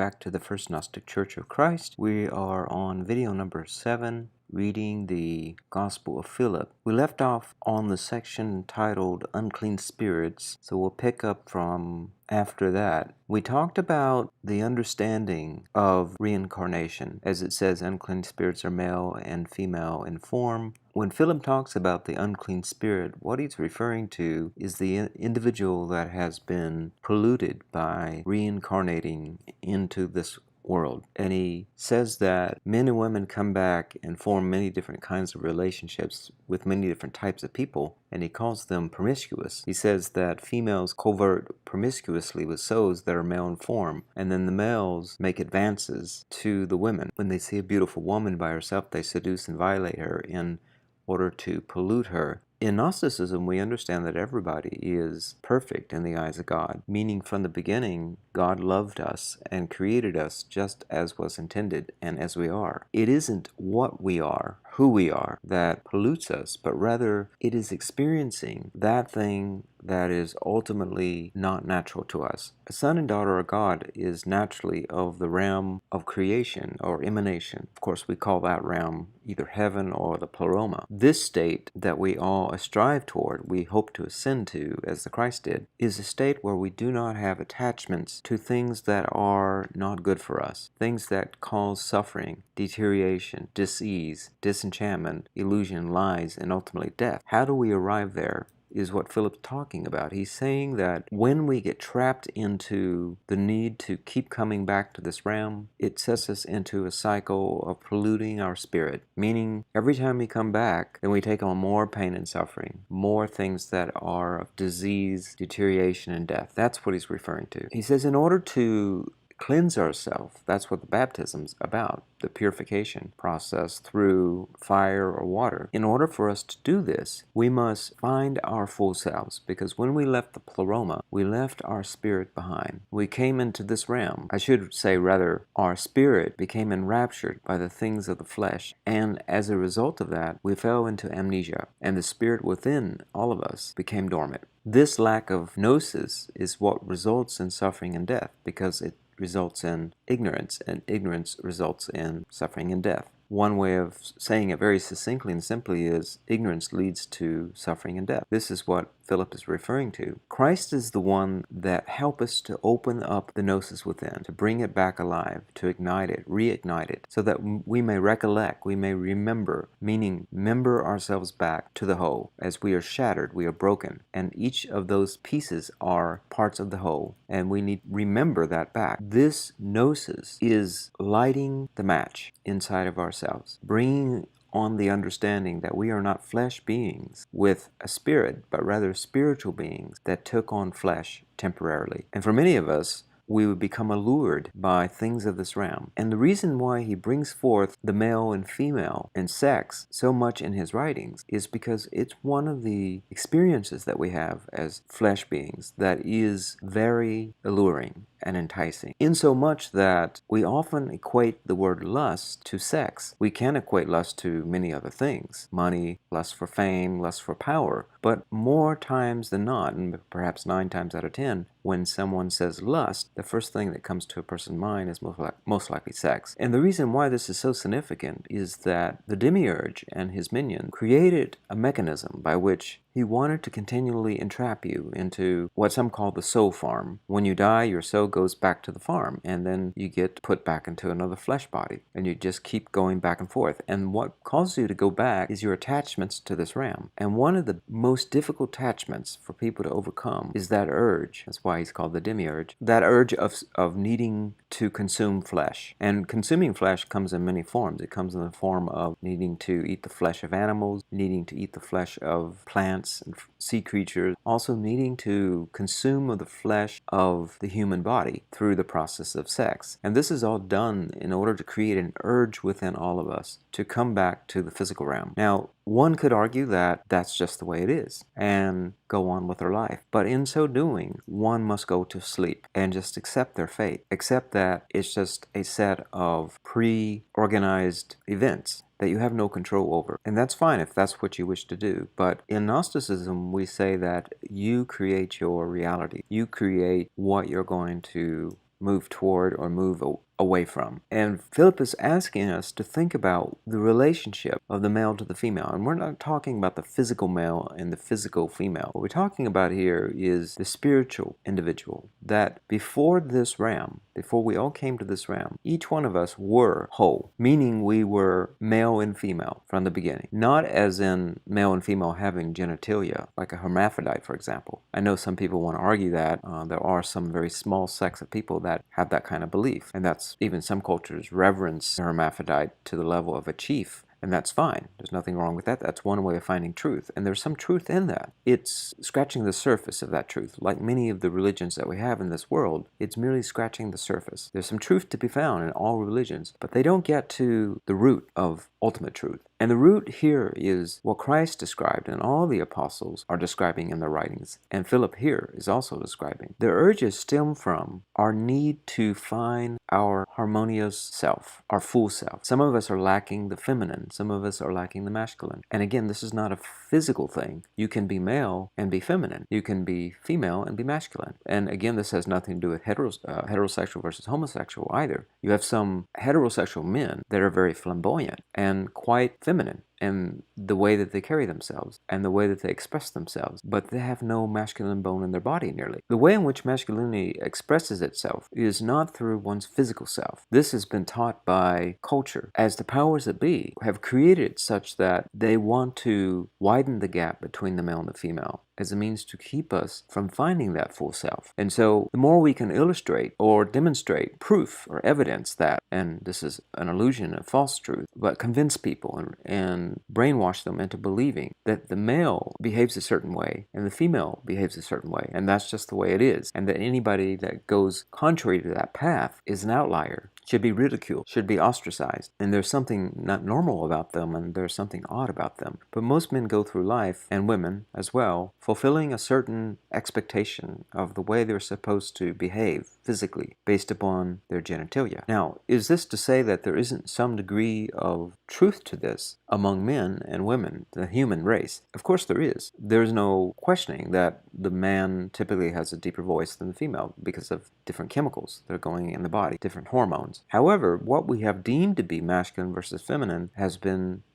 back to the First Gnostic Church of Christ. We are on video number 7, reading the Gospel of Philip. We left off on the section titled Unclean Spirits, so we'll pick up from after that. We talked about the understanding of reincarnation. As it says, unclean spirits are male and female in form. When Philip talks about the unclean spirit, what he's referring to is the individual that has been polluted by reincarnating into this world. And he says that men and women come back and form many different kinds of relationships with many different types of people, and he calls them promiscuous. He says that females covert promiscuously with those that are male in form, and then the males make advances to the women. When they see a beautiful woman by herself, they seduce and violate her in order to pollute her. In Gnosticism, we understand that everybody is perfect in the eyes of God, meaning from the beginning, God loved us and created us just as was intended and as we are. It isn't what we are, who we are, that pollutes us, but rather it is experiencing that thing that is ultimately not natural to us. A son and daughter of God is naturally of the realm of creation or emanation. Of course, we call that realm either heaven or the pleroma. This state that we all strive toward, we hope to ascend to, as the Christ did, is a state where we do not have attachments to things that are not good for us, things that cause suffering, deterioration, disease, disenchantment, illusion, lies, and ultimately death. How do we arrive there? Is what Philip's talking about. He's saying that when we get trapped into the need to keep coming back to this realm, it sets us into a cycle of polluting our spirit, meaning every time we come back, then we take on more pain and suffering, more things that are of disease, deterioration, and death. That's what he's referring to. He says in order to cleanse ourselves, that's what the baptism's about, the purification process through fire or water. In order for us to do this, we must find our full selves, because when we left the pleroma, we left our spirit behind. We came into this realm. I should say rather, our spirit became enraptured by the things of the flesh, and as a result of that, we fell into amnesia, and the spirit within all of us became dormant. This lack of gnosis is what results in suffering and death, because it results in ignorance, and ignorance results in suffering and death. One way of saying it very succinctly and simply is ignorance leads to suffering and death. This is what Philip is referring to. Christ is the one that helps us to open up the gnosis within, to bring it back alive, to ignite it, reignite it, so that we may recollect, we may remember, meaning member ourselves back to the whole. As we are shattered, we are broken, and each of those pieces are parts of the whole, and we need to remember that back. This gnosis is lighting the match inside of ourselves, bringing on the understanding that we are not flesh beings with a spirit, but rather spiritual beings that took on flesh temporarily. And for many of us, we would become allured by things of this realm. And the reason why he brings forth the male and female and sex so much in his writings is because it's one of the experiences that we have as flesh beings that is very alluring and enticing, insomuch that we often equate the word lust to sex. We can equate lust to many other things: money, lust for fame, lust for power. But more times than not, and perhaps 9 times out of 10, when someone says lust, the first thing that comes to a person's mind is most likely sex. And the reason why this is so significant is that the demiurge and his minion created a mechanism by which he wanted to continually entrap you into what some call the soul farm. When you die, your soul goes back to the farm, and then you get put back into another flesh body, and you just keep going back and forth. And what causes you to go back is your attachments to this realm. And one of the most difficult attachments for people to overcome is that urge. That's why he's called the demiurge. That urge of needing to consume flesh. And consuming flesh comes in many forms. It comes in the form of needing to eat the flesh of animals, needing to eat the flesh of plants and sea creatures, also needing to consume of the flesh of the human body through the process of sex. And this is all done in order to create an urge within all of us to come back to the physical realm. Now, one could argue that that's just the way it is and go on with their life. But in so doing, one must go to sleep and just accept their fate. Accept that it's just a set of pre-organized events that you have no control over. And that's fine if that's what you wish to do. But in Gnosticism, we say that you create your reality. You create what you're going to move toward or move away from. And Philip is asking us to think about the relationship of the male to the female. And we're not talking about the physical male and the physical female. What we're talking about here is the spiritual individual. That before this realm, before we all came to this realm, each one of us were whole, meaning we were male and female from the beginning. Not as in male and female having genitalia, like a hermaphrodite, for example. I know some people want to argue that. There are some very small sects of people that have that kind of belief, and that's even some cultures reverence the hermaphrodite to the level of a chief. And that's fine. There's nothing wrong with that. That's one way of finding truth. And there's some truth in that. It's scratching the surface of that truth. Like many of the religions that we have in this world, it's merely scratching the surface. There's some truth to be found in all religions, but they don't get to the root of ultimate truth. And the root here is what Christ described and all the apostles are describing in their writings. And Philip here is also describing. The urges stem from our need to find our harmonious self, our full self. Some of us are lacking the feminine. Some of us are lacking the masculine. And again, this is not a physical thing. You can be male and be feminine. You can be female and be masculine. And again, this has nothing to do with heterosexual versus homosexual either. You have some heterosexual men that are very flamboyant and quite feminine in the way that they carry themselves and the way that they express themselves, but they have no masculine bone in their body nearly. The way in which masculinity expresses itself is not through one's physical self. This has been taught by culture, as the powers that be have created it such that they want to widen the gap between the male and the female as a means to keep us from finding that full self. And so the more we can illustrate or demonstrate proof or evidence that, and this is an illusion, a false truth, but convince people and brainwash them into believing that the male behaves a certain way and the female behaves a certain way, and that's just the way it is, and that anybody that goes contrary to that path is an outlier, should be ridiculed, should be ostracized, and there's something not normal about them, and there's something odd about them. But most men go through life, and women as well, fulfilling a certain expectation of the way they're supposed to behave physically based upon their genitalia. Now, is this to say that there isn't some degree of truth to this among men and women, the human race? Of course there is. There's no questioning that the man typically has a deeper voice than the female because of different chemicals that are going in the body, different hormones. However, what we have deemed to be masculine versus feminine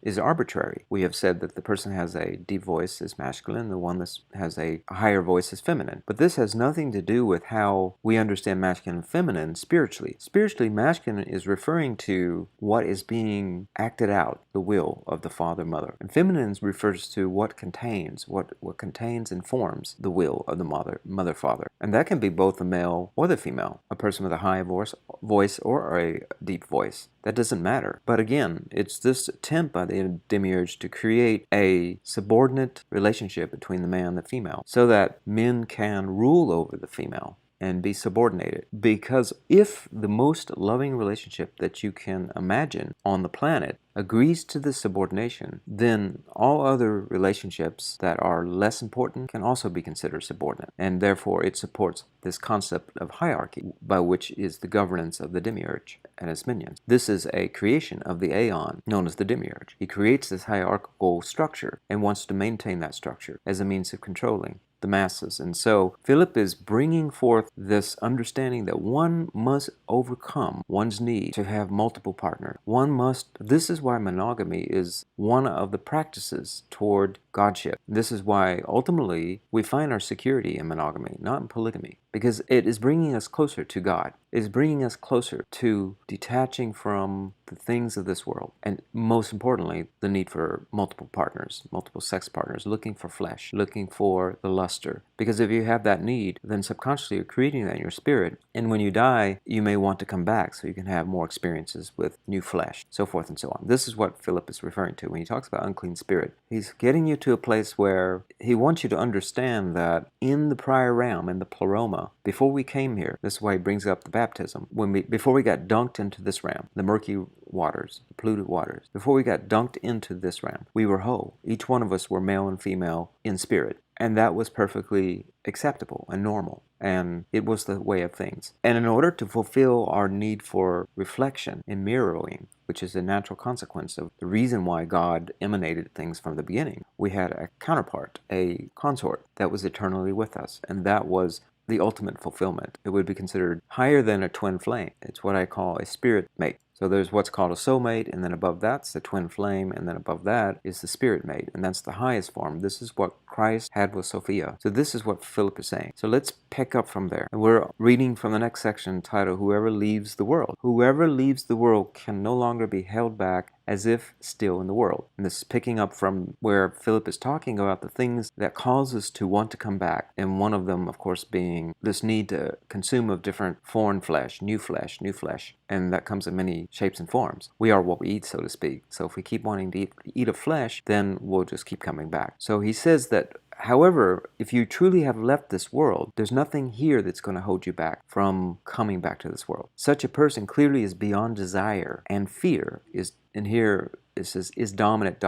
is arbitrary. We have said that the person has a deep voice is masculine, the one that has a higher voice is feminine. But this has nothing to do with how we understand masculine and feminine spiritually. Spiritually, masculine is referring to what is being acted out, the will of the father, mother. And feminine refers to what contains, what contains and forms the will of the mother, father. And that can be both the male or the female, a person with a high voice or a deep voice. That doesn't matter. But again, it's this attempt by the demiurge to create a subordinate relationship between the man and the female so that men can rule over the female and be subordinated. Because if the most loving relationship that you can imagine on the planet agrees to this subordination, then all other relationships that are less important can also be considered subordinate. And therefore it supports this concept of hierarchy, by which is the governance of the demiurge and his minions. This is a creation of the aeon known as the demiurge. He creates this hierarchical structure and wants to maintain that structure as a means of controlling the masses. And so Philip is bringing forth this understanding that one must overcome one's need to have multiple partners. This is why monogamy is one of the practices toward godship. This is why ultimately we find our security in monogamy, not in polygamy, because it is bringing us closer to God. It is bringing us closer to detaching from the things of this world. And most importantly, the need for multiple partners, multiple sex partners, looking for flesh, looking for the luster. Because if you have that need, then subconsciously you're creating that in your spirit. And when you die, you may want to come back so you can have more experiences with new flesh, so forth and so on. This is what Philip is referring to when he talks about unclean spirit. He's getting you to a place where he wants you to understand that in the prior realm, in the pleroma, before we came here, this is why he brings up the baptism. Before we got dunked into this realm, the murky waters, the polluted waters, before we got dunked into this realm, we were whole. Each one of us were male and female in spirit. And that was perfectly acceptable and normal. And it was the way of things. And in order to fulfill our need for reflection and mirroring, which is a natural consequence of the reason why God emanated things from the beginning, we had a counterpart, a consort that was eternally with us. And that was the ultimate fulfillment. It would be considered higher than a twin flame. It's what I call a spirit mate. So there's what's called a soulmate, and then above that's the twin flame, and then above that is the spirit mate, and that's the highest form. This is what Christ had with Sophia. So this is what Philip is saying. So let's pick up from there. And we're reading from the next section titled, Whoever Leaves the World. Whoever leaves the world can no longer be held back as if still in the world. And this is picking up from where Philip is talking about the things that cause us to want to come back. And one of them, of course, being this need to consume of different foreign flesh, new flesh, new flesh. And that comes in many shapes and forms. We are what we eat, so to speak. So if we keep wanting to eat of flesh, then we'll just keep coming back. So he says that, however, if you truly have left this world, there's nothing here that's going to hold you back from coming back to this world. Such a person clearly is beyond desire, and fear is, and here it says, is dominant, ...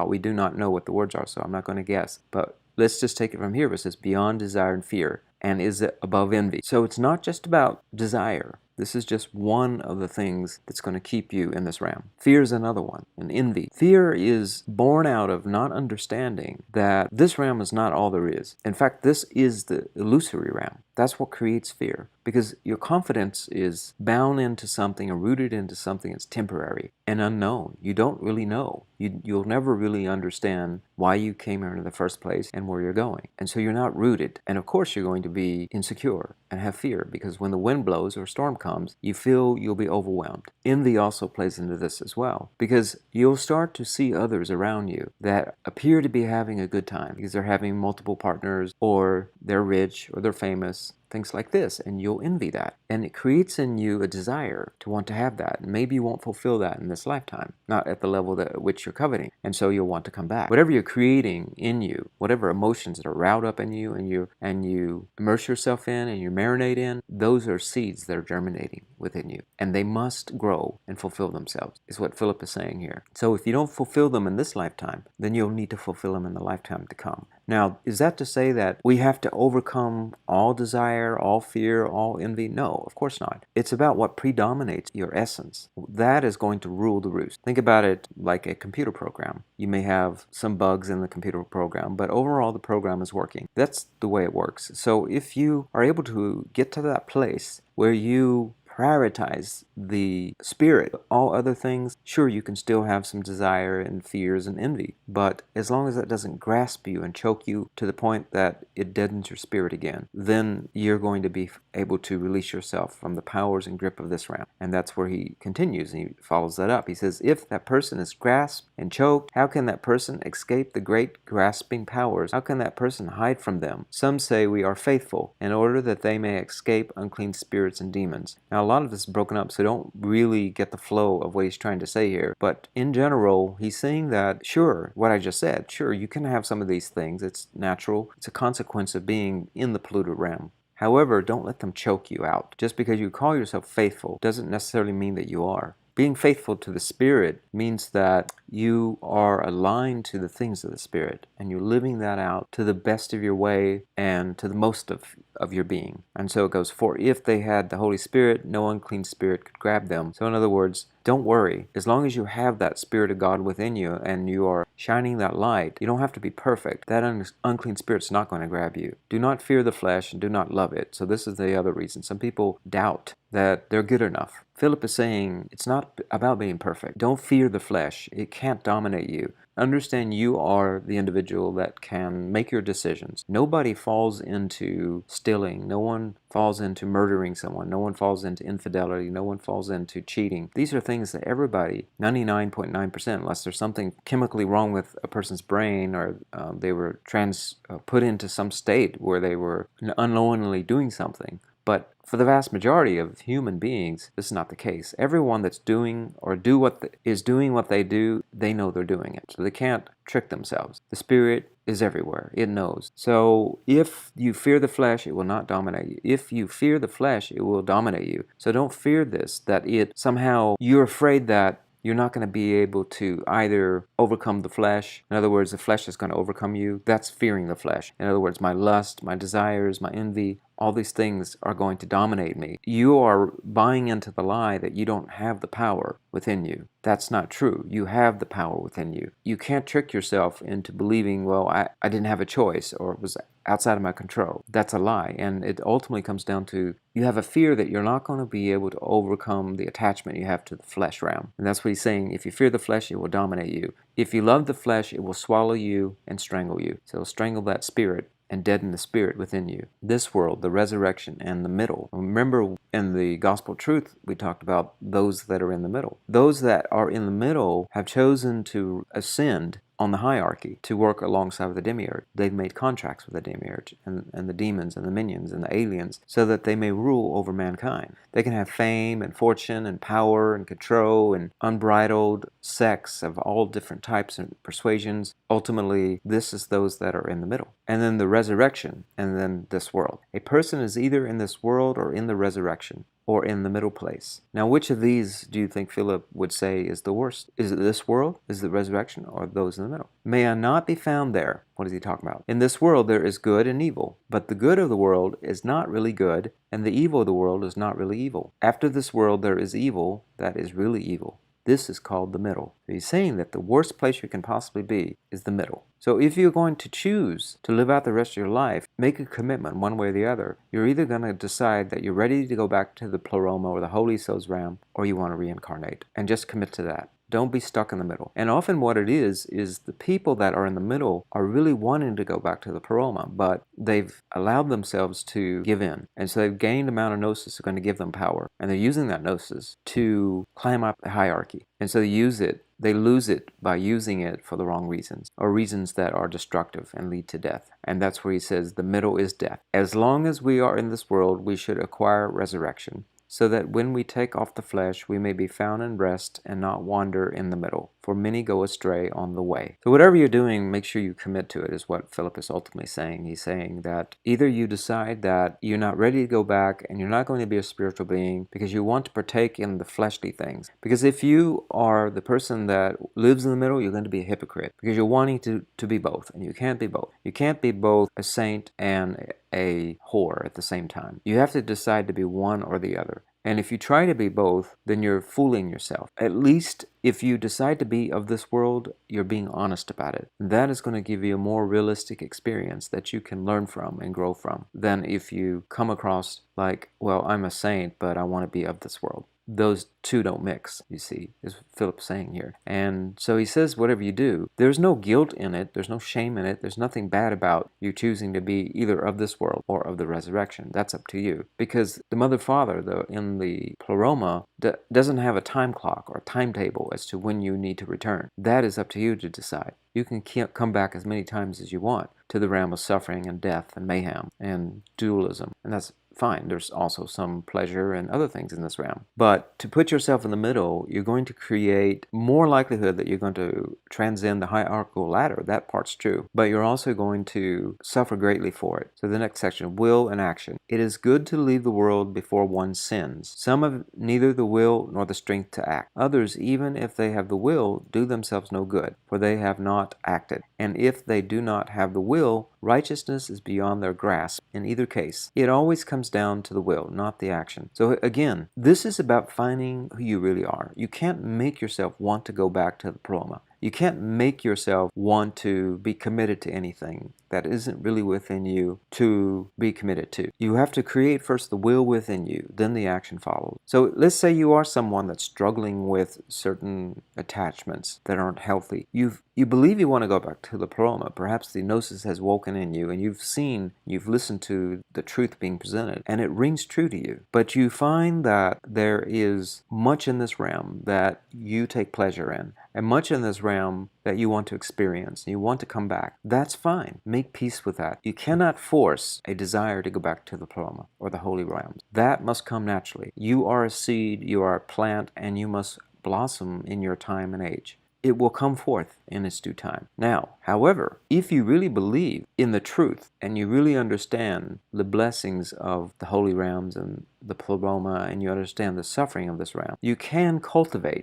We do not know what the words are, so I'm not going to guess. But let's just take it from here. It says beyond desire and fear, and is above envy. So it's not just about desire. This is just one of the things that's going to keep you in this realm. Fear is another one, and envy. Fear is born out of not understanding that this realm is not all there is. In fact, this is the illusory realm. That's what creates fear, because your confidence is bound into something or rooted into something that's temporary and unknown. You don't really know. You'll never really understand why you came here in the first place and where you're going. And so you're not rooted. And of course you're going to be insecure and have fear, because when the wind blows or a storm comes, you feel you'll be overwhelmed. Envy also plays into this as well, because you'll start to see others around you that appear to be having a good time because they're having multiple partners, or they're rich, or they're famous, things like this, and you'll envy that. And it creates in you a desire to want to have that. And maybe you won't fulfill that in this lifetime, not at the level at which you're coveting. And so you'll want to come back. Whatever you're creating in you, whatever emotions that are riled up in you, and you immerse yourself in and you marinate in, those are seeds that are germinating within you. And they must grow and fulfill themselves, is what Philip is saying here. So if you don't fulfill them in this lifetime, then you'll need to fulfill them in the lifetime to come. Now, is that to say that we have to overcome all desire, all fear, all envy? No, of course not. It's about what predominates your essence. That is going to rule the roost. Think about it like a computer program. You may have some bugs in the computer program, but overall the program is working. That's the way it works. So if you are able to get to that place where you prioritize the spirit, all other things, sure, you can still have some desire and fears and envy, but as long as that doesn't grasp you and choke you to the point that it deadens your spirit again, then you're going to be able to release yourself from the powers and grip of this realm. And that's where he continues, and he follows that up. He says, if that person is grasped and choked, how can that person escape the great grasping powers? How can that person hide from them? Some say we are faithful in order that they may escape unclean spirits and demons. Now, a lot of this is broken up, so don't really get the flow of what he's trying to say here. But in general, he's saying that, sure, what I just said, sure, you can have some of these things. It's natural. It's a consequence of being in the polluted realm. However, don't let them choke you out. Just because you call yourself faithful doesn't necessarily mean that you are. Being faithful to the Spirit means that you are aligned to the things of the Spirit, and you're living that out to the best of your way and to the most of your being. And so it goes, for if they had the Holy Spirit, no unclean spirit could grab them. So in other words, don't worry. As long as you have that Spirit of God within you and you are shining that light, you don't have to be perfect. That unclean spirit's not going to grab you. Do not fear the flesh and do not love it. So this is the other reason. Some people doubt that they're good enough. Philip is saying it's not about being perfect. Don't fear the flesh. It can't dominate you. Understand you are the individual that can make your decisions. Nobody falls into stealing. No one falls into murdering someone. No one falls into infidelity. No one falls into cheating. These are things that everybody, 99.9%, unless there's something chemically wrong with a person's brain, or they were put into some state where they were unknowingly doing something. But for the vast majority of human beings, this is not the case. Everyone that's doing what they do, they know they're doing it. So they can't trick themselves. The Spirit is everywhere. It knows. So if you fear the flesh, it will not dominate you. If you fear the flesh, it will dominate you. So don't fear this, that it somehow, you're afraid that you're not going to be able to either overcome the flesh. In other words, the flesh is going to overcome you. That's fearing the flesh. In other words, my lust, my desires, my envy, all these things are going to dominate me. You are buying into the lie that you don't have the power within you. That's not true. You have the power within you. You can't trick yourself into believing, well, I didn't have a choice, or it was outside of my control. That's a lie. And it ultimately comes down to you have a fear that you're not going to be able to overcome the attachment you have to the flesh realm. And that's what he's saying. If you fear the flesh, it will dominate you. If you love the flesh, it will swallow you and strangle you. So it'll strangle that spirit and deaden the spirit within you. This world, the resurrection, and the middle. Remember, in the gospel truth, we talked about those that are in the middle. Those that are in the middle have chosen to ascend on the hierarchy to work alongside with the demiurge. They've made contracts with the demiurge and the demons and the minions and the aliens so that they may rule over mankind. They can have fame and fortune and power and control and unbridled sex of all different types and persuasions. Ultimately, this is those that are in the middle. And then the resurrection, and then this world. A person is either in this world or in the resurrection, or in the middle place. Now, which of these do you think Philip would say is the worst? Is it this world? Is it the resurrection? Or those in the middle? May I not be found there? What is he talking about? In this world there is good and evil, but the good of the world is not really good, and the evil of the world is not really evil. After this world there is evil that is really evil. This is called the middle. So he's saying that the worst place you can possibly be is the middle. So if you're going to choose to live out the rest of your life, make a commitment one way or the other. You're either going to decide that you're ready to go back to the pleroma or the Holy Souls realm, or you want to reincarnate. And just commit to that. Don't be stuck in the middle. And often what it is the people that are in the middle are really wanting to go back to the pleroma, but they've allowed themselves to give in. And so they've gained amount of gnosis that's going to give them power. And they're using that gnosis to climb up the hierarchy. And so they lose it by using it for the wrong reasons, or reasons that are destructive and lead to death. And that's where he says the middle is death. As long as we are in this world, we should acquire resurrection, so that when we take off the flesh, we may be found in rest and not wander in the middle. For many go astray on the way. So whatever you're doing, make sure you commit to it, is what Philip is ultimately saying. He's saying that either you decide that you're not ready to go back and you're not going to be a spiritual being because you want to partake in the fleshly things. Because if you are the person that lives in the middle, you're going to be a hypocrite because you're wanting to be both, and you can't be both. You can't be both a saint and a whore at the same time. You have to decide to be one or the other. And if you try to be both, then you're fooling yourself. At least if you decide to be of this world, you're being honest about it. That is going to give you a more realistic experience that you can learn from and grow from than if you come across like, well, I'm a saint, but I want to be of this world. Those two don't mix, you see, is what Philip's saying here. And so he says, whatever you do, there's no guilt in it, there's no shame in it, there's nothing bad about you choosing to be either of this world or of the resurrection. That's up to you. Because the Mother Father, though, in the pleroma, doesn't have a time clock or a timetable as to when you need to return. That is up to you to decide. You can come back as many times as you want to the realm of suffering and death and mayhem and dualism, and that's fine. There's also some pleasure and other things in this realm. But to put yourself in the middle, you're going to create more likelihood that you're going to transcend the hierarchical ladder. That part's true. But you're also going to suffer greatly for it. So the next section, will and action. It is good to leave the world before one sins. Some have neither the will nor the strength to act. Others, even if they have the will, do themselves no good, for they have not acted. And if they do not have the will, righteousness is beyond their grasp. In either case, it always comes down to the will, not the action. So again, this is about finding who you really are. You can't make yourself want to go back to the pleroma. You can't make yourself want to be committed to anything that isn't really within you to be committed to. You have to create first the will within you, then the action follows. So let's say you are someone that's struggling with certain attachments that aren't healthy. You believe you want to go back to the pleroma. Perhaps the gnosis has woken in you and you've listened to the truth being presented and it rings true to you. But you find that there is much in this realm that you take pleasure in, and much in this realm that you want to experience, and you want to come back. That's fine. Make peace with that. You cannot force a desire to go back to the pleroma or the holy realms. That must come naturally. You are a seed, you are a plant, and you must blossom in your time and age. It will come forth in its due time. Now, however, if you really believe in the truth and you really understand the blessings of the holy realms and the pleroma, and you understand the suffering of this realm, you can cultivate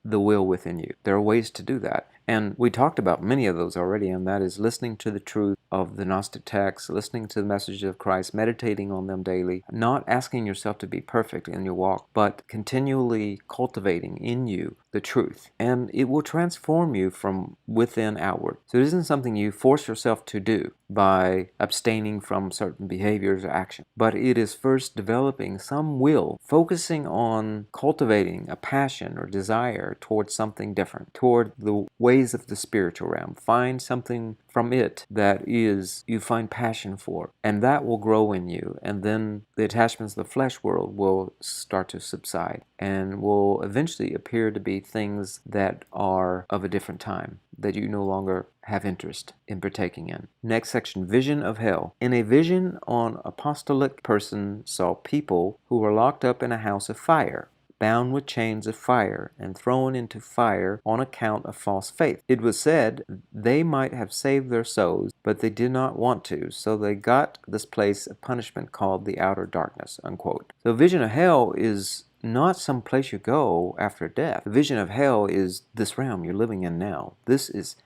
the will within you. There are ways to do that. And we talked about many of those already, and that is listening to the truth of the Gnostic texts, listening to the messages of Christ, meditating on them daily, not asking yourself to be perfect in your walk, but continually cultivating in you the truth. And it will transform you from within outward. So it isn't something you force yourself to do by abstaining from certain behaviors or actions, but it is first developing some will, focusing on cultivating a passion or desire towards something different, toward the ways of the spiritual realm. Find something from it that is you find passion for, and that will grow in you, and then the attachments of the flesh world will start to subside and will eventually appear to be things that are of a different time, that you no longer have interest in partaking in. Next section, vision of hell. In a vision, an apostolic person saw people who were locked up in a house of fire, bound with chains of fire, and thrown into fire on account of false faith. It was said they might have saved their souls, but they did not want to, so they got this place of punishment called the outer darkness, unquote. So vision of hell is not some place you go after death. The vision of hell is this realm you're living in now. This is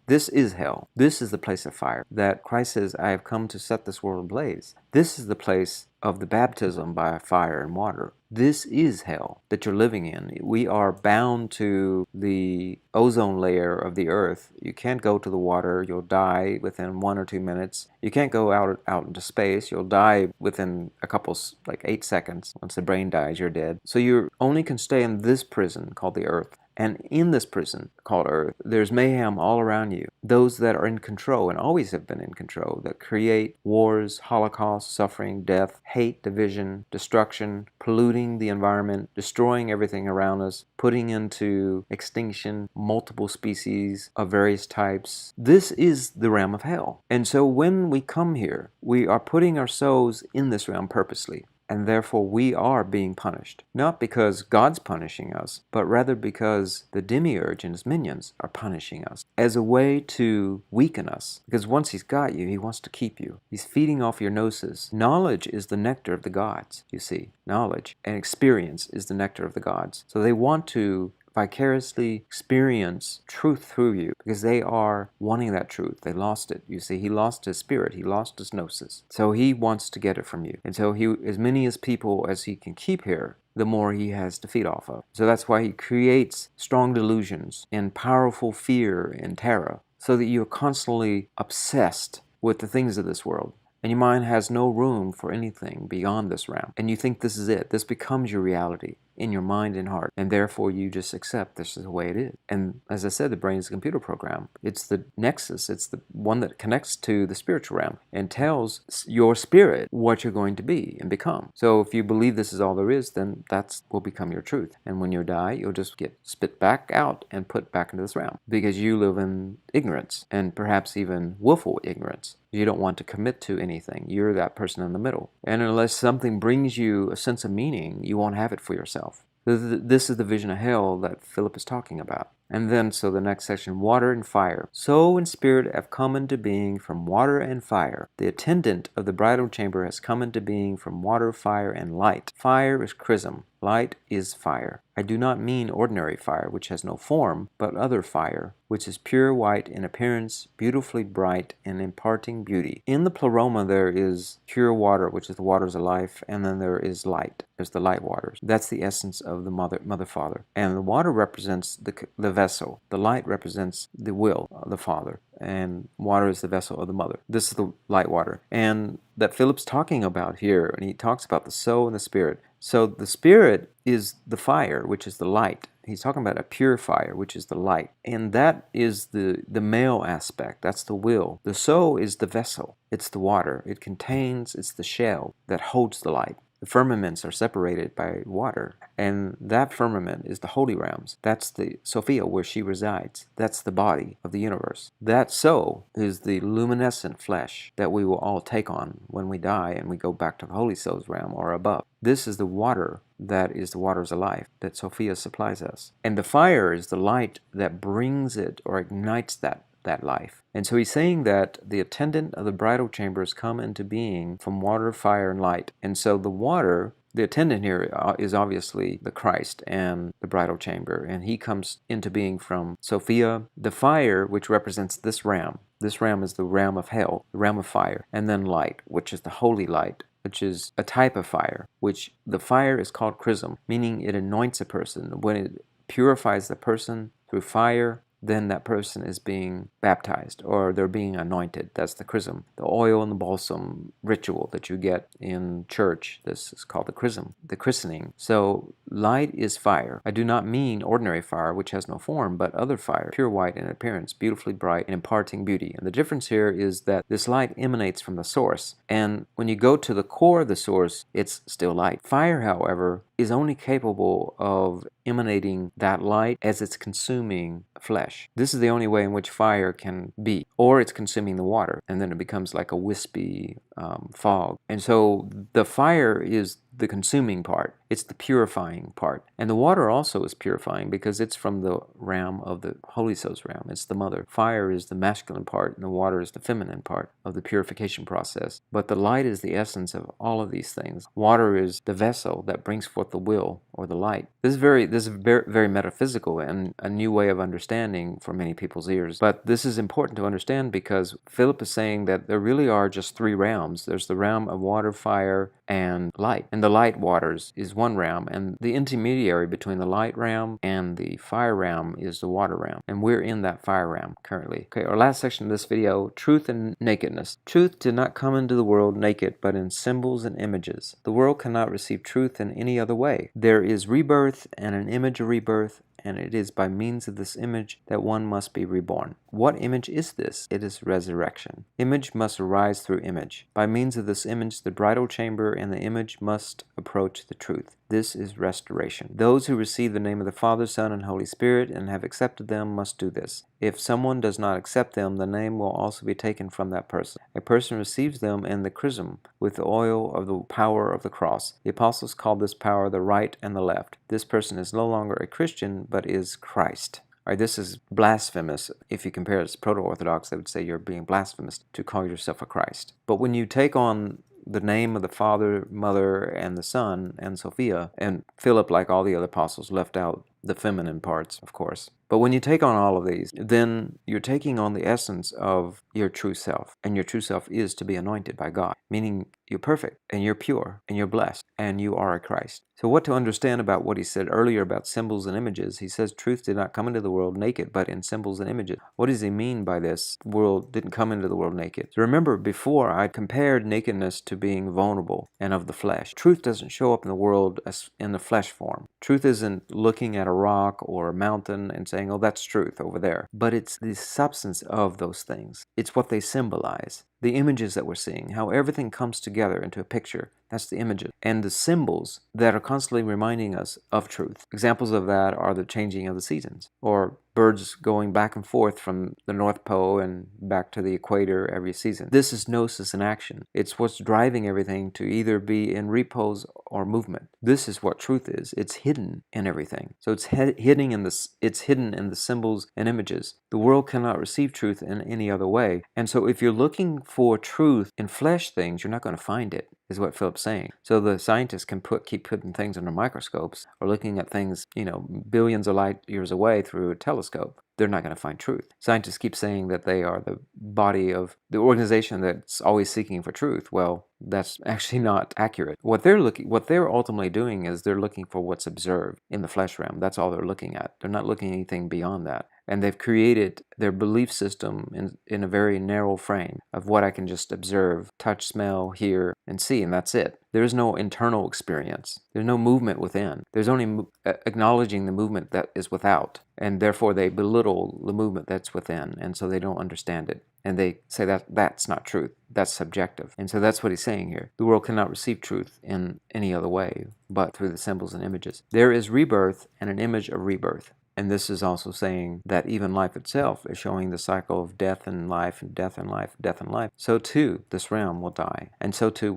hell. This is the place of fire that Christ says, I have come to set this world ablaze. This is the place of the baptism by fire and water. This is hell that you're living in. We are bound to the ozone layer of the earth. You can't go to the water. You'll die within 1 or 2 minutes. You can't go out into space. You'll die within a couple, like 8 seconds. Once the brain dies, you're dead. So you only can stay in this prison called the earth. And in this prison called earth, there's mayhem all around you. Those that are in control and always have been in control, that create wars, holocaust, suffering, death, hate, division, destruction, polluting the environment, destroying everything around us, putting into extinction multiple species of various types. This is the realm of hell. And so when we come here, we are putting our souls in this realm purposely. And therefore we are being punished. Not because God's punishing us, but rather because the demiurge and his minions are punishing us as a way to weaken us. Because once he's got you, he wants to keep you. He's feeding off your gnosis. Knowledge is the nectar of the gods, you see. Knowledge and experience is the nectar of the gods. So they want to vicariously experience truth through you because they are wanting that truth. They lost it. You see, he lost his spirit. He lost his gnosis. So he wants to get it from you. And so he, as many as people as he can keep here, the more he has to feed off of. So that's why he creates strong delusions and powerful fear and terror so that you're constantly obsessed with the things of this world. And your mind has no room for anything beyond this realm. And you think this is it. This becomes your reality in your mind and heart. And therefore you just accept this is the way it is. And as I said, the brain is a computer program. It's the nexus. It's the one that connects to the spiritual realm and tells your spirit what you're going to be and become. So if you believe this is all there is, then that will become your truth. And when you die, you'll just get spit back out and put back into this realm because you live in ignorance and perhaps even willful ignorance. You don't want to commit to anything. You're that person in the middle. And unless something brings you a sense of meaning, you won't have it for yourself. This is the vision of hell that Philip is talking about. And then, so the next section, water and fire. Soul and spirit have come into being from water and fire. The attendant of the bridal chamber has come into being from water, fire, and light. Fire is chrism. Light is fire. I do not mean ordinary fire, which has no form, but other fire, which is pure white in appearance, beautifully bright, and imparting beauty. In the pleroma there is pure water, which is the waters of life, and then there is light. There's the light waters. That's the essence of the mother, father. And the water represents the vessel. The light represents the will of the Father. And water is the vessel of the mother. This is the light water. And that Philip's talking about here, and he talks about the soul and the spirit. So the spirit is the fire, which is the light. He's talking about a pure fire, which is the light. And that is the male aspect. That's the will. The soul is the vessel. It's the water. It contains, it's the shell that holds the light. The firmaments are separated by water, and that firmament is the holy realms. That's the Sophia where she resides. That's the body of the universe. That soul is the luminescent flesh that we will all take on when we die and we go back to the holy soul's realm or above. This is the water that is the waters of life that Sophia supplies us. And the fire is the light that brings it or ignites that life. And so he's saying that the attendant of the bridal chamber has come into being from water, fire, and light. And so the water The attendant here is obviously the Christ and the bridal chamber, and he comes into being from Sophia. The fire, which represents this ram is the ram of hell, the ram of fire, and then light, which is the holy light, which is a type of fire, which the fire is called chrism, meaning it anoints a person. When it purifies the person through fire, then that person is being baptized, or they're being anointed. That's the chrism. The oil and the balsam ritual that you get in church, this is called the chrism, the christening. So light is fire. I do not mean ordinary fire, which has no form, but other fire, pure white in appearance, beautifully bright, and imparting beauty. And the difference here is that this light emanates from the source, and when you go to the core of the source, it's still light. Fire, however, is only capable of emanating that light as it's consuming flesh. This is the only way in which fire can be, or it's consuming the water, and then it becomes like a wispy fog. And so the fire is the consuming part. It's the purifying part. And the water also is purifying because it's from the ram of the Holy Ghost ram. It's the mother. Fire is the masculine part, and the water is the feminine part of the purification process. But the light is the essence of all of these things. Water is the vessel that brings forth the will, or the light. This is very metaphysical and a new way of understanding for many people's ears. But this is important to understand because Philip is saying that there really are just three realms. There's the realm of water, fire, and light. And the light waters is one realm, and the intermediary between the light realm and the fire realm is the water realm. And we're in that fire realm currently. Okay, our last section of this video, truth and nakedness. Truth did not come into the world naked, but in symbols and images. The world cannot receive truth in any other way. There is rebirth and an image of rebirth, and it is by means of this image that one must be reborn. What image is this? It is resurrection. Image must arise through image. By means of this image, the bridal chamber and the image must approach the truth. This is restoration. Those who receive the name of the Father, Son, and Holy Spirit and have accepted them must do this. If someone does not accept them, the name will also be taken from that person. A person receives them in the chrism with the oil of the power of the cross. The apostles called this power the right and the left. This person is no longer a Christian, but is Christ. All right, this is blasphemous. If you compare it to proto-Orthodox, they would say you're being blasphemous to call yourself a Christ. But when you take on the name of the Father, Mother, and the Son, and Sophia, and Philip, like all the other apostles, left out the feminine parts, of course. But when you take on all of these, then you're taking on the essence of your true self. And your true self is to be anointed by God, meaning you're perfect, and you're pure, and you're blessed, and you are a Christ. So what to understand about what he said earlier about symbols and images? He says truth did not come into the world naked, but in symbols and images. What does he mean by this? The world didn't come into the world naked. So remember, before I compared nakedness to being vulnerable and of the flesh. Truth doesn't show up in the world as in the flesh form. Truth isn't looking at a rock or a mountain and saying, oh, that's truth over there. But it's the substance of those things. It's what they symbolize. The images that we're seeing, how everything comes together into a picture. That's the images. And the symbols that are constantly reminding us of truth. Examples of that are the changing of the seasons, or birds going back and forth from the North Pole and back to the equator every season. This is gnosis in action. It's what's driving everything to either be in repose or movement. This is what truth is. It's hidden in everything. So it's hidden in the symbols and images. The world cannot receive truth in any other way. And so if you're looking for truth in flesh things, you're not going to find it, is what Philip's saying. So the scientists can keep putting things under microscopes or looking at things, billions of light years away through a telescope. They're not going to find truth. Scientists keep saying that they are the body of the organization that's always seeking for truth. Well, that's actually not accurate. What they're ultimately doing is they're looking for what's observed in the flesh realm. That's all they're looking at. They're not looking at anything beyond that. And they've created their belief system in a very narrow frame of what I can just observe, touch, smell, hear, and see, and that's it. There is no internal experience. There's no movement within. There's only acknowledging the movement that is without, and therefore they belittle the movement that's within, and so they don't understand it. And they say that that's not truth. That's subjective. And so that's what he's saying here. The world cannot receive truth in any other way but through the symbols and images. There is rebirth and an image of rebirth. And this is also saying that even life itself is showing the cycle of death and life, and death and life, death and life. So too, this realm will die. And so too,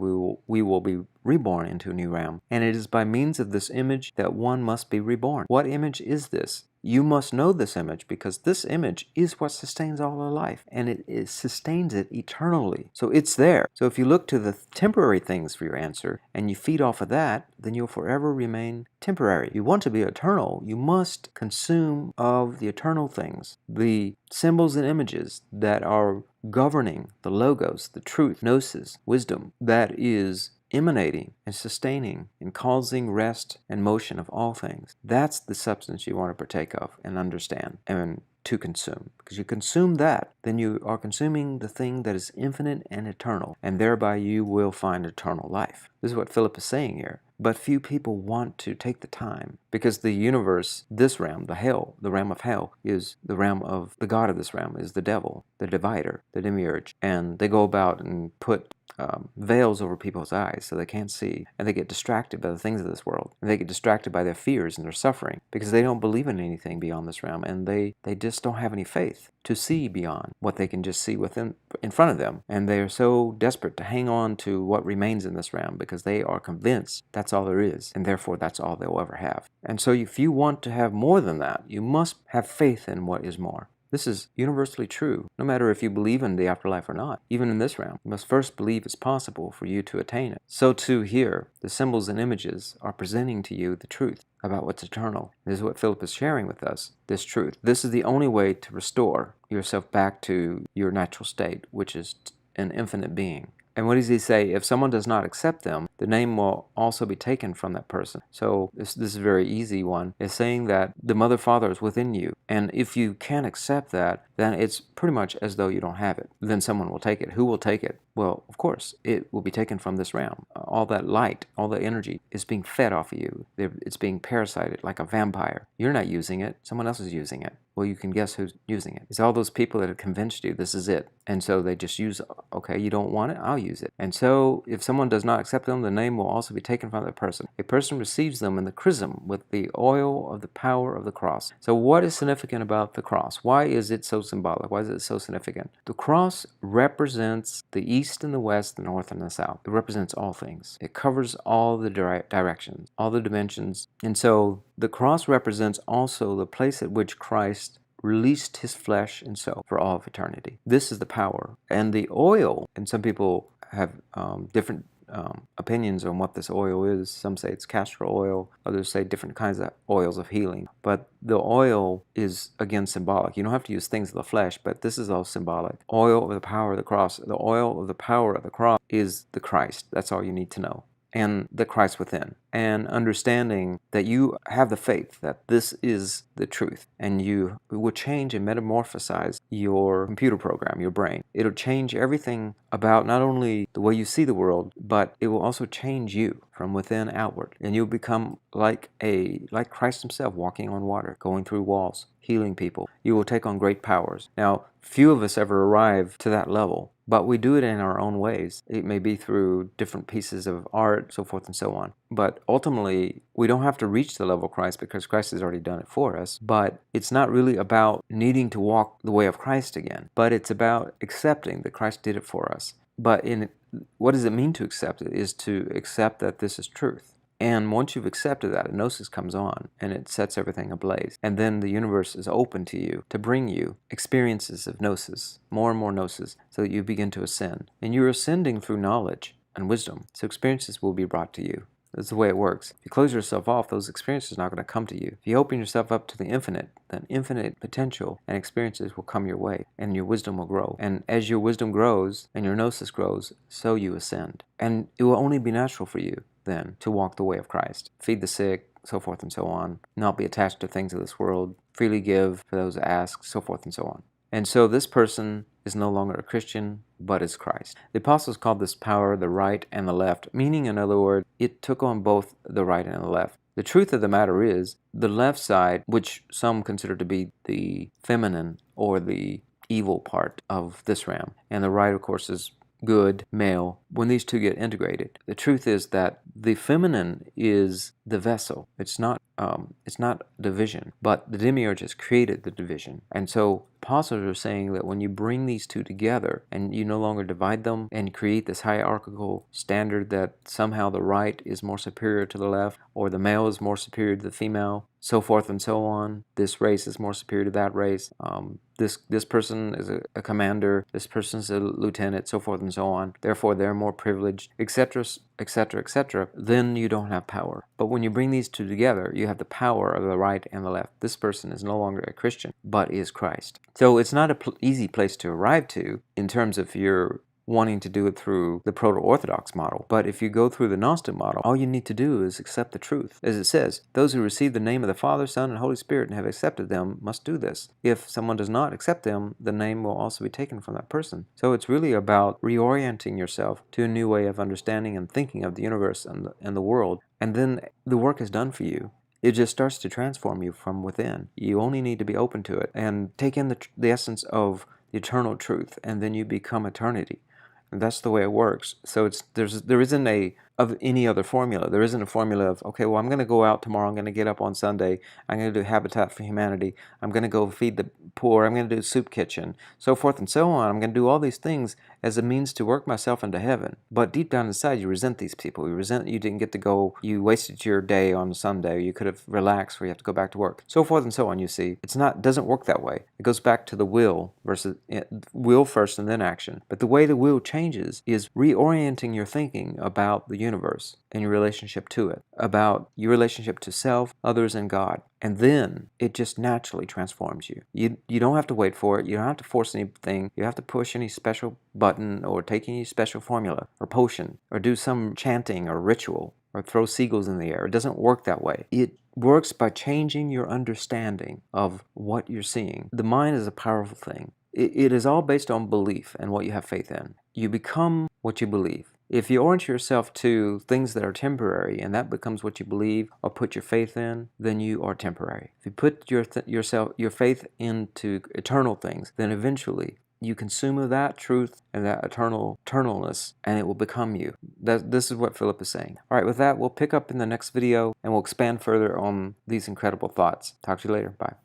we will be reborn into a new realm. And it is by means of this image that one must be reborn. What image is this? you must know this image because this image is what sustains all our life, and it sustains it eternally. So it's there. So if you look to the temporary things for your answer and you feed off of that, then you'll forever remain temporary. You want to be eternal, you must consume of the eternal things, the symbols and images that are governing the logos, the truth, gnosis, wisdom, that is emanating and sustaining and causing rest and motion of all things. That's the substance you want to partake of and understand and to consume. Because you consume that, then you are consuming the thing that is infinite and eternal, and thereby you will find eternal life. This is what Philip is saying here. But few people want to take the time, because the universe, this realm, the realm of hell, is the realm of the god of this realm, is the devil, the divider, the demiurge. And they go about and put veils over people's eyes so they can't see, and they get distracted by the things of this world, and they get distracted by their fears and their suffering because they don't believe in anything beyond this realm, and they just don't have any faith to see beyond what they can just see in front of them, and they are so desperate to hang on to what remains in this realm because they are convinced that's all there is, and therefore that's all they'll ever have. And so if you want to have more than that, you must have faith in what is more. This is universally true, no matter if you believe in the afterlife or not. Even in this realm, you must first believe it's possible for you to attain it. So too here, the symbols and images are presenting to you the truth about what's eternal. This is what Philip is sharing with us, this truth. This is the only way to restore yourself back to your natural state, which is an infinite being. And what does he say? If someone does not accept them, the name will also be taken from that person. So this is a very easy one. It's saying that the mother father is within you. And if you can't accept that, then it's pretty much as though you don't have it. Then someone will take it. Who will take it? Well, of course, it will be taken from this realm. All that light, all that energy is being fed off of you. It's being parasited like a vampire. You're not using it. Someone else is using it. Well, you can guess who's using it. It's all those people that have convinced you this is it. And so they just use, okay, you don't want it, I'll use it. And so if someone does not accept them, the name will also be taken from that person. A person receives them in the chrism with the oil of the power of the cross. So what is significant about the cross? Why is it so symbolic? Why is it so significant? The cross represents the east and the west, the north and the south. It represents all things. It covers all the directions, all the dimensions. And so the cross represents also the place at which Christ released his flesh and soul for all of eternity. This is the power. And the oil, and some people have different opinions on what this oil is. Some say it's castor oil, others say different kinds of oils of healing. But the oil is, again, symbolic. You don't have to use things of the flesh, but this is all symbolic. Oil of the power of the cross. The oil of the power of the cross is the Christ. That's all you need to know. And the Christ within, and understanding that you have the faith that this is the truth, and you will change and metamorphosize your computer program, your brain. It'll change everything about not only the way you see the world, but it will also change you from within outward, and you'll become like Christ himself, walking on water, going through walls, healing people. You will take on great powers. Now, few of us ever arrive to that level, but we do it in our own ways. It may be through different pieces of art, so forth and so on. But ultimately, we don't have to reach the level of Christ because Christ has already done it for us. But it's not really about needing to walk the way of Christ again, but it's about accepting that Christ did it for us. But what does it mean to accept it? Is to accept that this is truth. And once you've accepted that, gnosis comes on and it sets everything ablaze. And then the universe is open to you to bring you experiences of gnosis, more and more gnosis, so that you begin to ascend. And you're ascending through knowledge and wisdom. So experiences will be brought to you. That's the way it works. If you close yourself off, those experiences are not going to come to you. If you open yourself up to the infinite, then infinite potential and experiences will come your way, and your wisdom will grow. And as your wisdom grows and your gnosis grows, so you ascend. And it will only be natural for you then to walk the way of Christ. Feed the sick, so forth and so on. Not be attached to things of this world. Freely give for those who ask, so forth and so on. And so this person is no longer a Christian, but is Christ. The apostles called this power the right and the left, meaning, in other words, it took on both the right and the left. The truth of the matter is, the left side, which some consider to be the feminine or the evil part of this realm, and the right, of course, is good, male, when these two get integrated. The truth is that the feminine is the vessel. It's not it's not division, but the demiurge has created the division. And so apostles are saying that when you bring these two together and you no longer divide them and create this hierarchical standard that somehow the right is more superior to the left, or the male is more superior to the female, so forth and so on. This race is more superior to that race. This person is a commander, this person is a lieutenant, so forth and so on. Therefore, they're more privileged, etc., etc., etc. Then you don't have power. But when you bring these two together, you have the power of the right and the left. This person is no longer a Christian, but is Christ. So it's not an easy place to arrive to in terms of your wanting to do it through the proto-Orthodox model. But if you go through the Gnostic model, all you need to do is accept the truth. As it says, those who receive the name of the Father, Son, and Holy Spirit and have accepted them must do this. If someone does not accept them, the name will also be taken from that person. So it's really about reorienting yourself to a new way of understanding and thinking of the universe and the world. And then the work is done for you. It just starts to transform you from within. You only need to be open to it and take in the essence of the eternal truth, and then you become eternity. And that's the way it works. So there isn't any other formula. There isn't a formula of, okay, well, I'm going to go out tomorrow. I'm going to get up on Sunday. I'm going to do Habitat for Humanity. I'm going to go feed the poor. I'm going to do Soup Kitchen, so forth and so on. I'm going to do all these things as a means to work myself into heaven. But deep down inside, you resent these people. You resent you didn't get to go. You wasted your day on Sunday. You could have relaxed where you have to go back to work, so forth and so on. You see, it doesn't work that way. It goes back to the will versus will first and then action. But the way the will changes is reorienting your thinking about the universe and your relationship to it, about your relationship to self, others, and God. And then it just naturally transforms you. You don't have to wait for it. You don't have to force anything. You don't have to push any special button or take any special formula or potion or do some chanting or ritual or throw seagulls in the air. It doesn't work that way. It works by changing your understanding of what you're seeing. The mind is a powerful thing. It is all based on belief and what you have faith in. You become what you believe. If you orient yourself to things that are temporary and that becomes what you believe or put your faith in, then you are temporary. If you put your faith into eternal things, then eventually you consume of that truth and that eternalness, and it will become you. This is what Philip is saying. All right, with that, we'll pick up in the next video and we'll expand further on these incredible thoughts. Talk to you later. Bye.